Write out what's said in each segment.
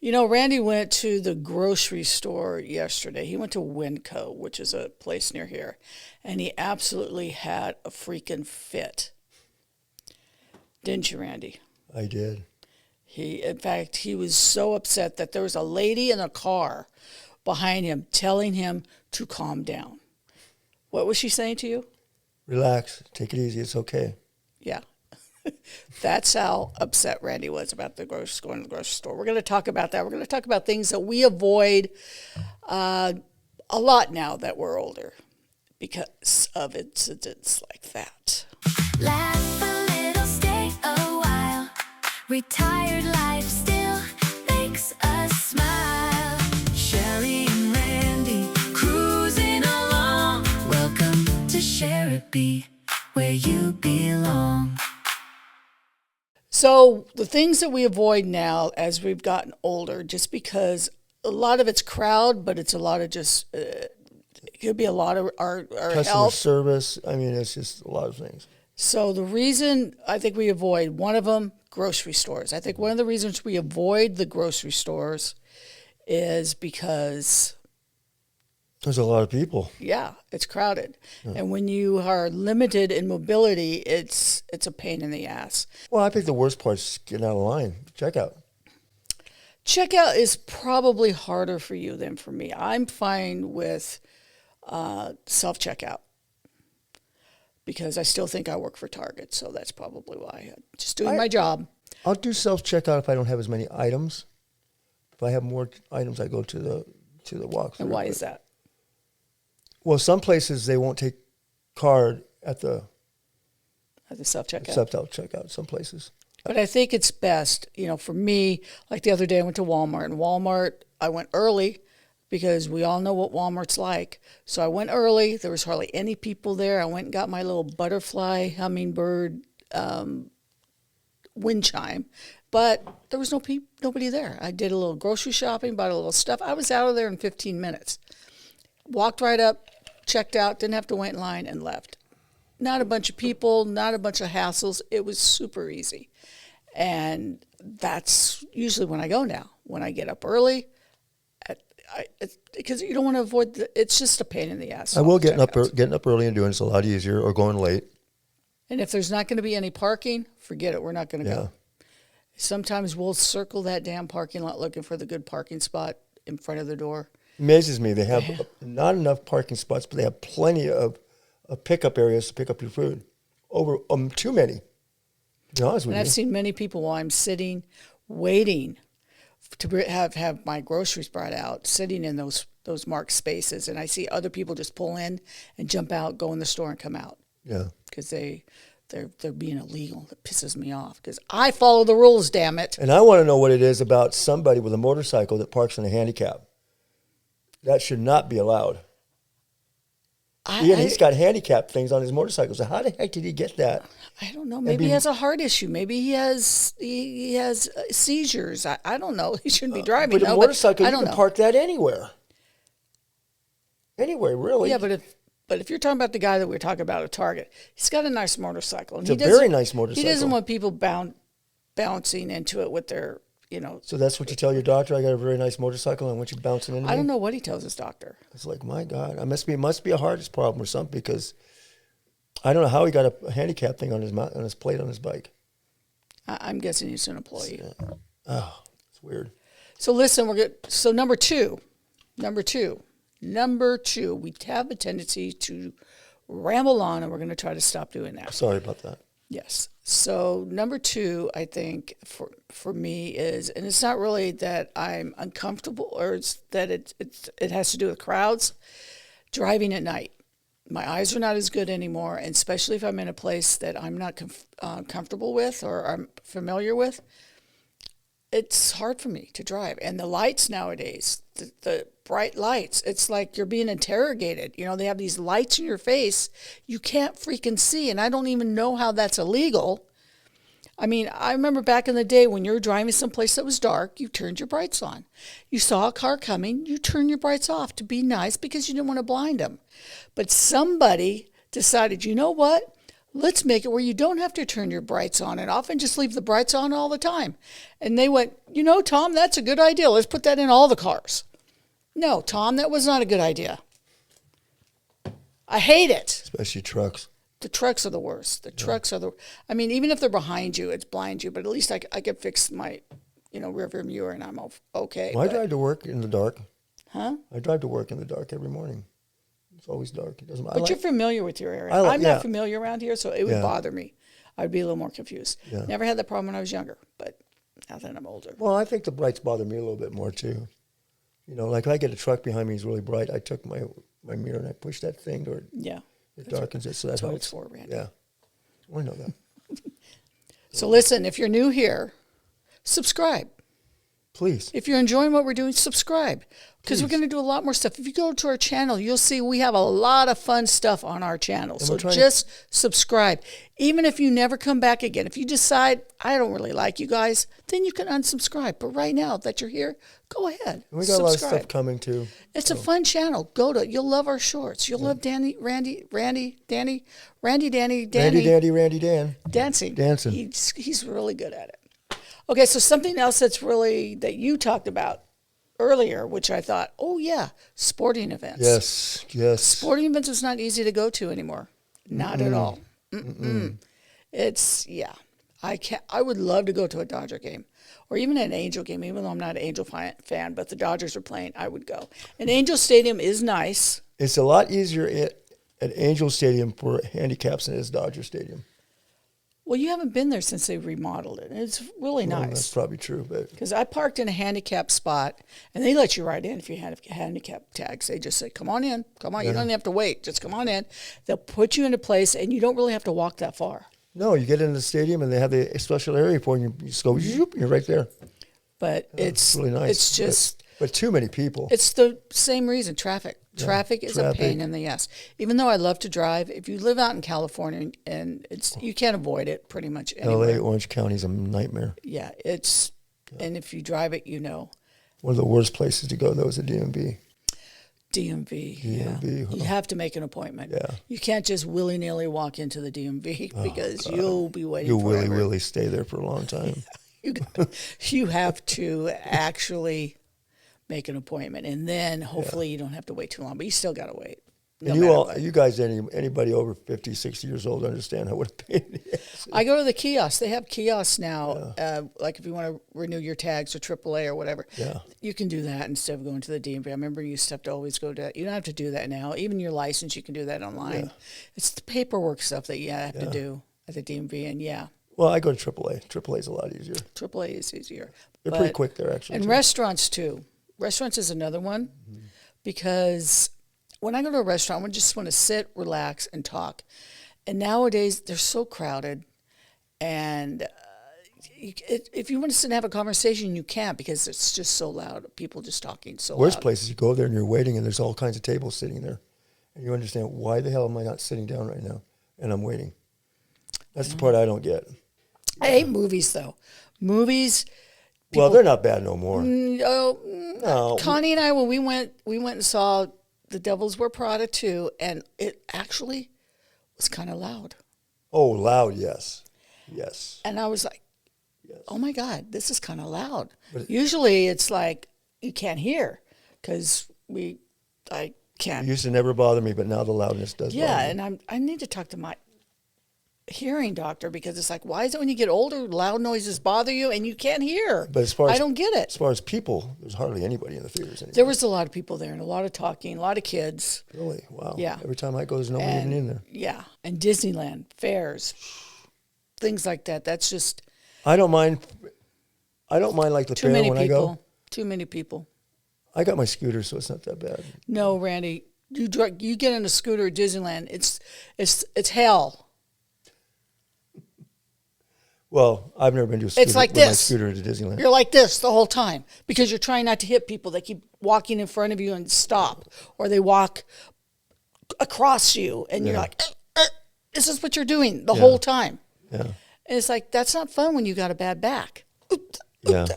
Randy went to the grocery store yesterday. He went to Winco, which is a place near here, and he absolutely had a freaking fit. Didn't you, Randy? I did. In fact, he was so upset that there was a lady in a car behind him telling him to calm down. What was she saying to you? Relax. Take it easy. It's okay. Yeah. That's how upset Randy was about going to the grocery store. We're going to talk about that. We're going to talk about things that we avoid a lot now that we're older because of incidents like that. Laugh a little, stay a while. Retired life still makes us smile. Sheri and Randy cruising along. Welcome to Sheri, where you belong. So the things that we avoid now as we've gotten older, just because a lot of it's crowd, but it's a lot of just, it could be a lot of our Customer health. service. I mean, it's just a lot of things. So the reason I think we avoid, one of them, grocery stores. I think one of the reasons we avoid the grocery stores is because... There's a lot of people. Yeah, it's crowded. Yeah. And when you are limited in mobility, it's a pain in the ass. Well, I think the worst part is getting out of line. Checkout. Checkout is probably harder for you than for me. I'm fine with self-checkout because I still think I work for Target, so that's probably why. I'm just doing my job. I'll do self-checkout if I don't have as many items. If I have more items, I go to the walkthrough. And why is that? Well, some places they won't take card at the self-checkout. Self-checkout, some places. But I think it's best, for me, like the other day I went to Walmart. And Walmart, I went early because we all know what Walmart's like. So I went early. There was hardly any people there. I went and got my little butterfly hummingbird wind chime. But there was nobody there. I did a little grocery shopping, bought a little stuff. I was out of there in 15 minutes. Walked right up, checked out, didn't have to wait in line, and left. Not a bunch of people, not a bunch of hassles. It was super easy. And that's usually when I go now. When I get up early, because you don't want to avoid it's just a pain in the ass. I will getting up early and doing it's a lot easier, or going late. And if there's not going to be any parking, forget it. We're not going to go. Sometimes we'll circle that damn parking lot looking for the good parking spot in front of the door. Amazes me. They have not enough parking spots, but they have plenty of pickup areas to pick up your food. Over too many. To be honest with you. And I've seen many people while I'm sitting, waiting to have my groceries brought out, sitting in those marked spaces, and I see other people just pull in and jump out, go in the store, and come out. Yeah. Because they're being illegal. It pisses me off because I follow the rules. Damn it. And I want to know what it is about somebody with a motorcycle that parks in a handicap. That should not be allowed. He's got handicap things on his motorcycle. So how the heck did he get that? I don't know. Maybe he has a heart issue. Maybe he has seizures. I don't know. He shouldn't be driving. But a motorcycle, you can park that anywhere. Anywhere, really. Yeah, but if you're talking about the guy that we were talking about at Target, he's got a nice motorcycle. And it's a very nice motorcycle. He doesn't want people bouncing into it with their... So that's what you tell your doctor? I got a very nice motorcycle and I want you bouncing into me? I don't know what he tells his doctor. It's like, my God, it must be a heart problem or something, because I don't know how he got a handicap thing on his plate on his bike. I'm guessing he's an employee. Oh, it's weird. So listen, we're good. So number two, we have a tendency to ramble on, and we're going to try to stop doing that. Sorry about that. Yes. So number two, I think for me is, and it's not really that I'm uncomfortable or it's that it has to do with crowds, driving at night. My eyes are not as good anymore, and especially if I'm in a place that I'm not comfortable with or I'm familiar with, it's hard for me to drive. And the lights nowadays, the bright lights, it's like you're being interrogated. They have these lights in your face you can't freaking see, and I don't even know how that's illegal. I mean, I remember back in the day when you were driving someplace that was dark, you turned your brights on. You saw a car coming, you turned your brights off to be nice because you didn't want to blind them. But somebody decided, you know what? Let's make it where you don't have to turn your brights on and off and just leave the brights on all the time. And they went, Tom, that's a good idea. Let's put that in all the cars. No, Tom, that was not a good idea. I hate it. Especially trucks. The trucks are the worst. Trucks are even if they're behind you, it's blind you, but at least I can fix my, rearview mirror and I'm okay. Well, I drive to work in the dark. Huh? I drive to work in the dark every morning. It's always dark. It doesn't matter. But you're familiar with your area. I'm not familiar around here, so it would bother me. I'd be a little more confused. Yeah. Never had that problem when I was younger, but now that I'm older. Well, I think the brights bother me a little bit more too. Like if I get a truck behind me, it's really bright. I took my mirror and I push that thing, or it darkens it. So that's what it's for, Randy. Yeah, I know that. So listen, if you're new here, subscribe. Please. If you're enjoying what we're doing, subscribe. Because we're going to do a lot more stuff. If you go to our channel, you'll see we have a lot of fun stuff on our channel. So just subscribe. Even if you never come back again, if you decide, I don't really like you guys, then you can unsubscribe. But right now that you're here, go ahead. And we got a lot of stuff coming too. It's a fun channel. You'll love our shorts. You'll love Randy, Dan. Dancing. He's really good at it. Okay, so something else that you talked about earlier, which I thought, sporting events. Yes. Sporting events is not easy to go to anymore. Not at all. It's, I would love to go to a Dodger game or even an Angel game, even though I'm not an Angel fan, but the Dodgers are playing, I would go. And Angel Stadium is nice. It's a lot easier at Angel Stadium for handicaps than it is Dodger Stadium. Well, you haven't been there since they remodeled it. It's really nice. That's probably true. Because I parked in a handicap spot, and they let you right in if you had handicap tags. They just say, come on in. Come on. You don't have to wait. Just come on in. They'll put you into place, and you don't really have to walk that far. No, you get into the stadium, and they have a special area for you. You just go, zoop, you're right there. But it's really nice. It's just... But too many people. It's the same reason, traffic. Traffic is a pain in the ass. Even though I love to drive, if you live out in California, and you can't avoid it pretty much anywhere. LA, Orange County is a nightmare. Yeah, and if you drive it, One of the worst places to go, though, is the DMV. DMV, You have to make an appointment. Yeah. You can't just willy-nilly walk into the DMV because you'll be waiting forever. You'll willy stay there for a long time. You have to actually make an appointment, and then hopefully you don't have to wait too long, but you still got to wait. You guys, anybody over 50, 60 years old understand what a pain it is. I go to the kiosks. They have kiosks now, like if you want to renew your tags or AAA or whatever. Yeah. You can do that instead of going to the DMV. I remember you used to have to always go to, you don't have to do that now. Even your license, you can do that online. Yeah. It's the paperwork stuff that you have to do at the DMV, and Well, I go to AAA. AAA is a lot easier. AAA is easier. They're pretty quick there, actually. And restaurants, too. Restaurants is another one because when I go to a restaurant, I just want to sit, relax, and talk. And nowadays, they're so crowded. And if you want to sit and have a conversation, you can't because it's just so loud. People just talking so loud. Worst places, you go there and you're waiting, and there's all kinds of tables sitting there. And you understand, why the hell am I not sitting down right now? And I'm waiting. That's the part I don't get. I hate movies, though. Movies... Well, they're not bad no more. No. Connie and I, when we went and saw The Devils Wear Prada 2, and it actually was kind of loud. Oh, loud, yes. Yes. And I was like, oh, my God, this is kind of loud. But usually it's like you can't hear because I can't. It used to never bother me, but now the loudness does bother me. Yeah, and I need to talk to my hearing doctor because it's like, why is it when you get older, loud noises bother you and you can't hear? But I don't get it. As far as people, there's hardly anybody in the theaters anymore. There was a lot of people there and a lot of talking, a lot of kids. Really? Wow. Yeah. Every time I go, there's nobody even in there. Yeah. And Disneyland, fairs, things like that. That's just... I don't mind like the fair when I go. Too many people. I got my scooter, so it's not that bad. No, Randy. You get in a scooter at Disneyland, it's hell. Well, I've never been to a scooter, my scooter to Disneyland. You're like this the whole time because you're trying not to hit people. They keep walking in front of you and stop, or they walk across you, and you're like, this is what you're doing the whole time. Yeah. And it's like, that's not fun when you got a bad back. I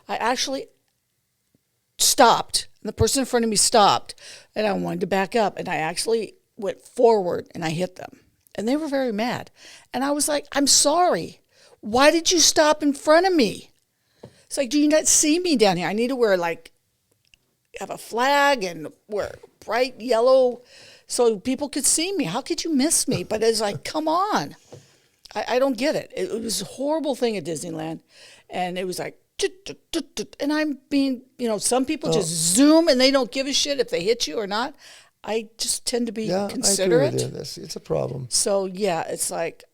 actually stopped, and the person in front of me stopped, and I wanted to back up, and I actually went forward, and I hit them. And they were very mad. And I was like, I'm sorry. Why did you stop in front of me? It's like, do you not see me down here? I need to wear have a flag and wear bright yellow so people could see me. How could you miss me? But it's like, come on. I don't get it. It was a horrible thing at Disneyland. And it was like, and I'm being, some people just zoom and they don't give a shit if they hit you or not. I just tend to be considerate. I agree with you. It's a problem. So, yeah, it's like,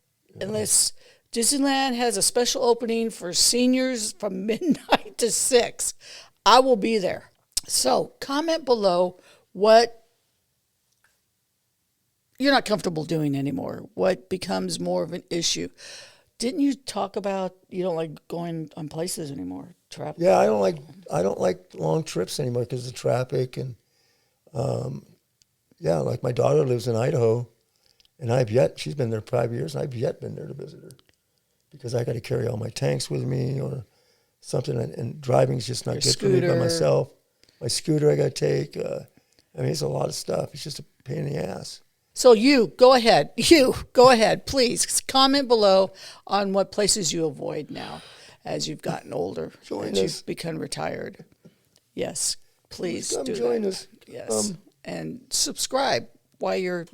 unless Disneyland has a special opening for seniors from midnight to 6, I will be there. So, comment below what you're not comfortable doing anymore, what becomes more of an issue. Didn't you talk about you don't like going on places anymore? Yeah, I don't like long trips anymore because of traffic and like my daughter lives in Idaho, and she's been there 5 years, and I've yet been there to visit her because I got to carry all my tanks with me or something, and driving's just not good for me by myself. My scooter I got to take. It's a lot of stuff. It's just a pain in the ass. So go ahead, please comment below on what places you avoid now as you've gotten older, as you've become retired. Yes, please come do join that. us. Yes, and subscribe while you're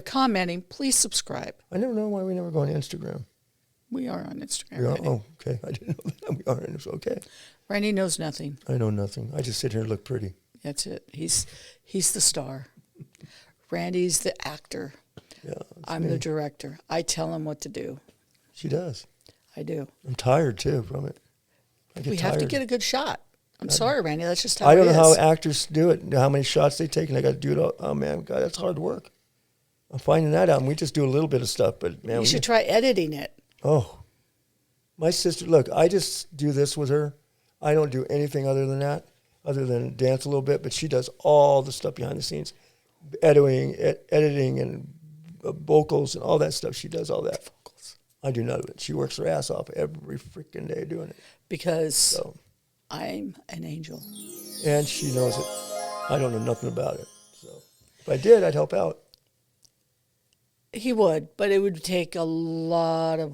commenting. Please subscribe. I never know why we never go on Instagram. We are on Instagram. We are? Oh, okay. I didn't know that. We are. It's okay. Randy knows nothing. I know nothing. I just sit here and look pretty. That's it. He's the star. Randy's the actor. Yeah, I'm the director. I tell him what to do. She does. I do. I'm tired, too, from it. We have to get a good shot. I'm sorry, Randy. That's just how I it don't know is. how actors do it, how many shots they take, and I got to do it all. Oh, man, God, that's hard work. I'm finding that out, and we just do a little bit of stuff. But, man, you should try editing it. Oh. My sister, look, I just do this with her. I don't do anything other than that, other than dance a little bit, but she does all the stuff behind the scenes. Editing and vocals and all that stuff. She does all that. Vocals. I do none of it. She works her ass off every freaking day doing it. Because I'm an angel. And she knows it. I don't know nothing about it. So if I did, I'd help out. He would, but it would take a lot of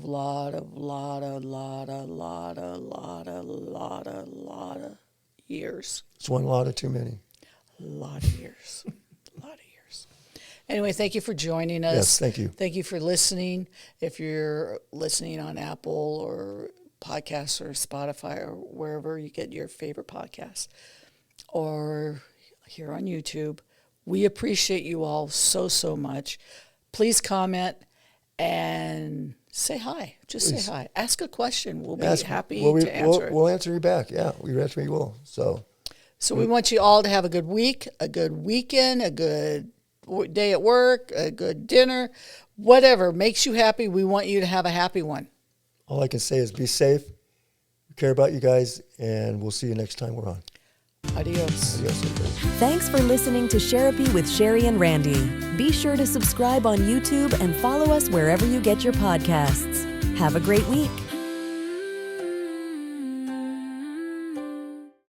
years. It's one lot of too many. A lot of years. Anyway, thank you for joining us. Yes, thank you. Thank you for listening. If you're listening on Apple or podcasts or Spotify or wherever you get your favorite podcasts, or here on YouTube, we appreciate you all so much. Please comment and say hi. Just say hi. Ask a question. We'll be happy to answer it. We'll answer you back. Yeah, we will. So we want you all to have a good week, a good weekend, a good day at work, a good dinner, whatever makes you happy. We want you to have a happy one. All I can say is be safe. We care about you guys, and we'll see you next time we're on. Adios. Thanks for listening to Therapy with Sheri and Randy. Be sure to subscribe on YouTube and follow us wherever you get your podcasts. Have a great week.